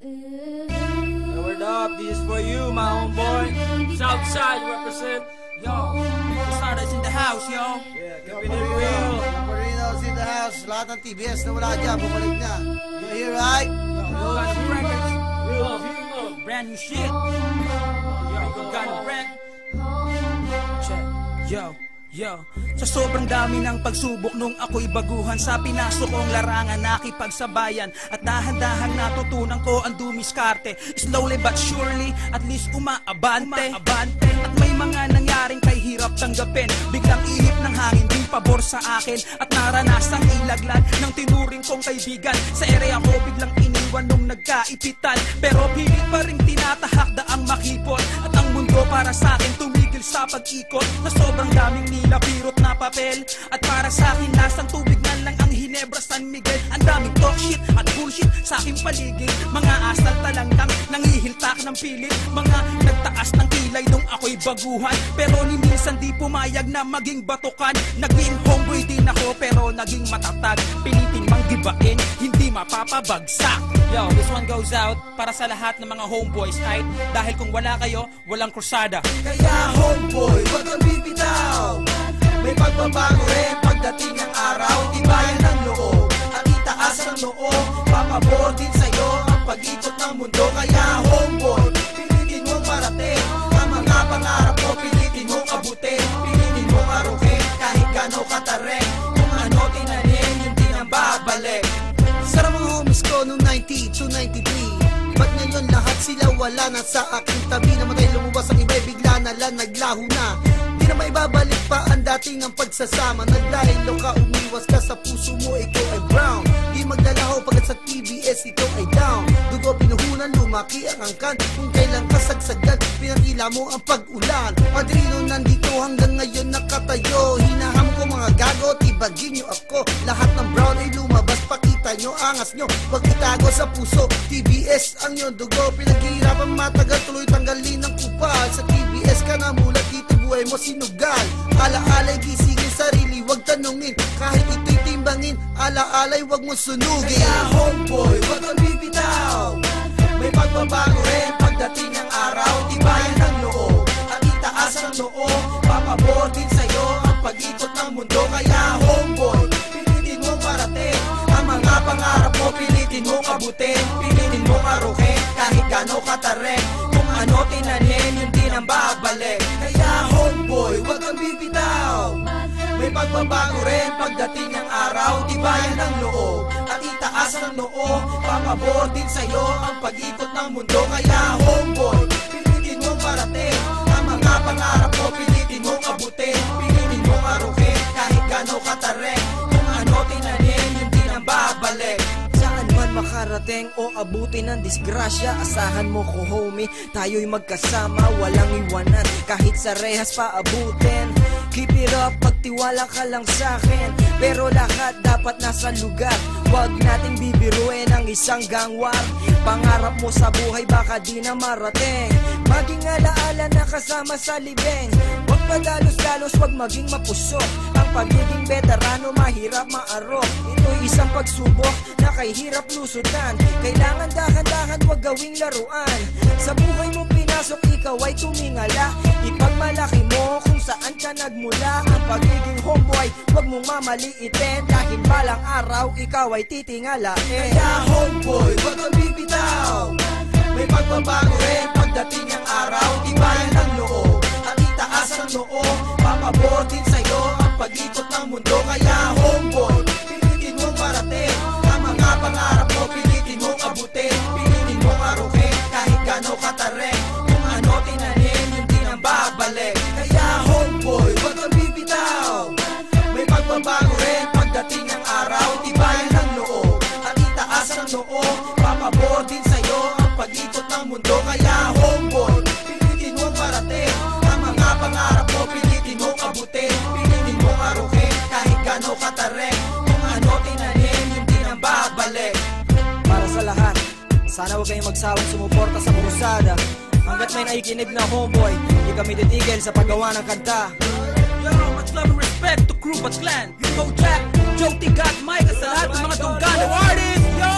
Word up, this is for you, my homeboy. Southside represent. Yo, Starters in the house, yo. Yeah, keeping it real. Marino's in the house. Lahat ng TBS na wala dyan, bumalik na. You hear right? Yo, got new records. Real, brand new shit. Yo, got a brand. Check. Yo, sa sobrang dami ng pagsubok nung ako'y baguhan, sa pinasok kong larangan nakipagsabayan, at dahan-dahang natutunan ko ang dumiskarte. Slowly but surely, at least umaabante. At may mga nangyaring kay hirap tanggapin, biglang ihip ng hangin di pabor sa akin, at naranasang ilaglag ng tinuring kong kaibigan. Sa area ko biglang iniwan nung nagkaipitan, pero pilit pa rin tinatahak daang makipot, at ang mundo para sa akin tumigil sa pag-ikot, na sobrang daming nilapirot na papel, at para sa akin lasang tubig na lang ang Hinebra San Miguel. Ang daming talk shit at bullshit sa aking paligid, mga asal talangkang nangihiltak ng pilit, mga nagtaas ng kilay nung ako'y baguhan, pero ni minsan di pumayag na maging batukan. Naging homeboy din ako pero naging matatag, piliting manggibain, hindi mapapabagsak. Yo, this one goes out para sa lahat ng mga homeboys, right? Dahil kung wala kayo, walang krusada. Kaya homeboy, wag kang bibitaw. May pagbabago rin pagdating ng araw. Tibayan ng loob at itaas ang noo. Papabor din sa'yo ang pag-ikot ng mundo. Kaya homeboy, pilitin mong marating ang mga pangarap mo, pilitin mong abutin, pilitin mong arukin kahit gano'ng katarik. Kung ano tinanim, hindi nang babalik. Sarap mga homies ko noong 90 to 93. Ba't ngayon lahat sila wala na sa aking tabi? Namatay lumabas ang iba'y bigla na lang naglaho na. Di na may babalik pa ang dating ang pagsasama. Naglaylo ka, umiwas ka sa puso mo, ikaw ay brown. Di maglalaho pagkat sa TBS ikaw ay down. Dugo pinuhunan, lumaki ang angkan. Kung kailan kasagsagan, pinakila mo ang pag-ulan. Padrino nandito hanggang ngayon nakatayo. Hinaham ko mga gago, tibagin nyo ako. Lahat ng brown ay lumabas, pakita nyo, angas nyo. Huwag itago sa puso, TBS ang iyong dugo. Pinaghihirapan matagal, tuloy tanggalin ng kupal. Sa TBS ka na mulat, dito buhay mo sinugal. Ala-alay, gisingin sarili, wag tanungin. Kahit ito'y timbangin, ala-alay, wag mo sunugin. Kaya homeboy, wag kang bibitaw. May pagbabago rin pagdating ng araw. Tibayan ng loob at itaas ang noo. Papabor din sa'yo ang pag-ikot ng mundo. Kaya homeboy, pilitin mong marating ang mga pangarap mo, pilitin mong abutin, pilitin mong arukin kahit gano'ng katarik. Kung ano tinanim, yun din ang babalik. Kaya homeboy, wag kang bibitaw. May pagbabago rin pagdating ng araw. Tibayan ng loob at itaas ang noo. Papabor din sa'yo ang pag-ikot ng mundo. Kaya homeboy, pilitin mong marating ang mga pangarap mo, pilitin mong abutin, pilitin mong arukin kahit gano'ng katarik. Kung ano tinanim, yun din ang babalik. Saan man makarating o abutin ng disgrasya, asahan mo ko homie, tayo'y magkasama, walang iwanan kahit sa rehas pa abutin. Keep it up, pagtiwala ka lang sa'kin, pero lahat dapat nasa lugar. Huwag nating bibiruin ang isang gangwar. Pangarap mo sa buhay baka di na marating. Maging alaala na kasama sa libing. Huwag padalos-dalos, huwag maging mapusok. Ang pagiging veterano mahirap maarok. Ito'y isang pagsubok na kay hirap lusutan. Kailangan dahan-dahan, huwag gawing laruan. Sa buhay mo pinasok, ikaw ay tumingala. Ipagmalaki mo kung saan ka nagmula. Ang pagiging homeboy, huwag mong mamaliitin. Dahil balang araw, ikaw ay titingalain. Kaya homeboy, huwag kang bibitaw. May pagbabago rin pagdating ng araw. Tibayan ng loob at itaas ang noo. Papabor din sa'yo ang pag-ikot ng mundo. Kaya homeboy, pilitin mong marating ang mga pangarap mo, pilitin mong abutin, pilitin mong arukin kahit gano'ng katarik. Kung ano tinanim, yun din ang babalik. Kaya homeboy, wag kang bibitaw. May pagbabago rin pagdating ng araw. Tibayan ng loob at itaas ang noo. Papabor din sa'yo ang pag-ikot ng mundo. Kaya homeboy, pilitin mong marating ang mga pangarap mo, pilitin mong abutin, pilitin mong arukin kahit gano'ng katarik. Kung ano tinanim, yun din ang babalik. Para sa lahat, sana huwag kayong magsawang sumuporta sa krusada. Hanggat may naikinig na homeboy, hindi kami titigil sa paggawa ng kanta. Yo, much love and respect to crew but clan. Go Jack, Joe T. Got Mike, at sa lahat ng mga Tungano artists, yo!